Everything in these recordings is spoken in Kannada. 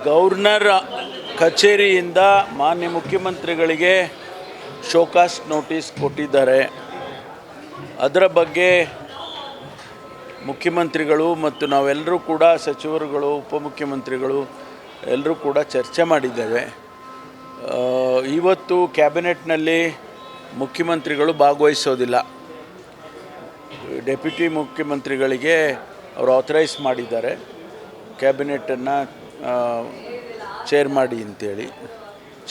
ಗವರ್ನರ್ ಕಚೇರಿಯಿಂದ ಮಾನ್ಯ ಮುಖ್ಯಮಂತ್ರಿಗಳಿಗೆ ಶೋಕಾಸ್ ನೋಟಿಸ್ ಕೊಟ್ಟಿದ್ದಾರೆ. ಅದರ ಬಗ್ಗೆ ಮುಖ್ಯಮಂತ್ರಿಗಳು ಮತ್ತು ನಾವೆಲ್ಲರೂ ಕೂಡ ಸಚಿವರುಗಳು, ಉಪಮುಖ್ಯಮಂತ್ರಿಗಳು ಎಲ್ಲರೂ ಕೂಡ ಚರ್ಚೆ ಮಾಡಿದ್ದೇವೆ. ಇವತ್ತು ಕ್ಯಾಬಿನೆಟ್ನಲ್ಲಿ ಮುಖ್ಯಮಂತ್ರಿಗಳು ಭಾಗವಹಿಸೋದಿಲ್ಲ. ಡೆಪ್ಯೂಟಿ ಮುಖ್ಯಮಂತ್ರಿಗಳಿಗೆ ಅವರು ಆಥರೈಸ್ ಮಾಡಿದ್ದಾರೆ ಕ್ಯಾಬಿನೆಟನ್ನು ಚೇರ್ ಮಾಡಿ ಅಂತೇಳಿ.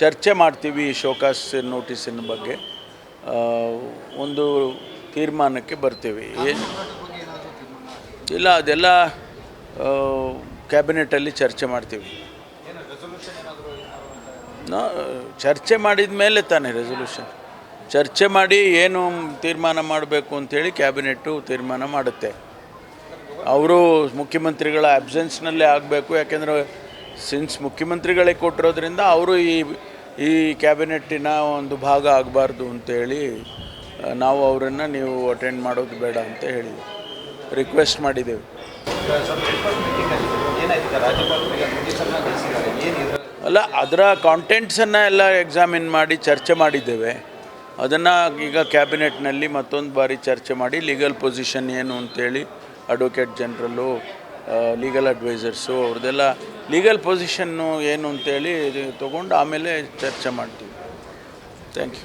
ಚರ್ಚೆ ಮಾಡ್ತೀವಿ ಈ ಶೋಕಾಸ್ ನೋಟಿಸಿನ ಬಗ್ಗೆ, ಒಂದು ತೀರ್ಮಾನಕ್ಕೆ ಬರ್ತೀವಿ. ಇಲ್ಲ, ಅದೆಲ್ಲ ಕ್ಯಾಬಿನೆಟಲ್ಲಿ ಚರ್ಚೆ ಮಾಡ್ತೀವಿ. ಚರ್ಚೆ ಮಾಡಿದ ಮೇಲೆ ತಾನೇ ರೆಸೊಲ್ಯೂಷನ್. ಚರ್ಚೆ ಮಾಡಿ ಏನು ತೀರ್ಮಾನ ಮಾಡಬೇಕು ಅಂಥೇಳಿ ಕ್ಯಾಬಿನೆಟ್ಟು ತೀರ್ಮಾನ ಮಾಡುತ್ತೆ. ಅವರು ಮುಖ್ಯಮಂತ್ರಿಗಳ ಆಬ್ಸೆನ್ಸ್ನಲ್ಲೇ ಆಗಬೇಕು. ಯಾಕೆಂದರೆ ಸಿನ್ಸ್ ಮುಖ್ಯಮಂತ್ರಿಗಳೇ ಕೊಟ್ಟಿರೋದ್ರಿಂದ ಅವರು ಈ ಕ್ಯಾಬಿನೆಟ್ಟಿನ ಒಂದು ಭಾಗ ಆಗಬಾರ್ದು ಅಂತೇಳಿ ನಾವು ಅವರನ್ನು ನೀವು ಅಟೆಂಡ್ ಮಾಡೋದು ಬೇಡ ಅಂತ ಹೇಳಿ ರಿಕ್ವೆಸ್ಟ್ ಮಾಡಿದ್ದೇವೆ. ಅಲ್ಲ, ಅದರ ಕಾಂಟೆಂಟ್ಸನ್ನು ಎಲ್ಲ ಎಕ್ಸಾಮಿನ್ ಮಾಡಿ ಚರ್ಚೆ ಮಾಡಿದ್ದೇವೆ. ಅದನ್ನು ಈಗ ಕ್ಯಾಬಿನೆಟ್ನಲ್ಲಿ ಮತ್ತೊಂದು ಬಾರಿ ಚರ್ಚೆ ಮಾಡಿ ಲೀಗಲ್ ಪೊಸಿಷನ್ ಏನು ಅಂತೇಳಿ ಅಡ್ವೊಕೇಟ್ ಜನರಲ್ಲು, ಲೀಗಲ್ ಅಡ್ವೈಸರ್ಸು ಅವ್ರದ್ದೆಲ್ಲ ಲೀಗಲ್ ಪೊಸಿಷನ್ನು ಏನು ಅಂತೇಳಿ ತೊಗೊಂಡು ಆಮೇಲೆ ಚರ್ಚೆ ಮಾಡ್ತೀವಿ. Thank you.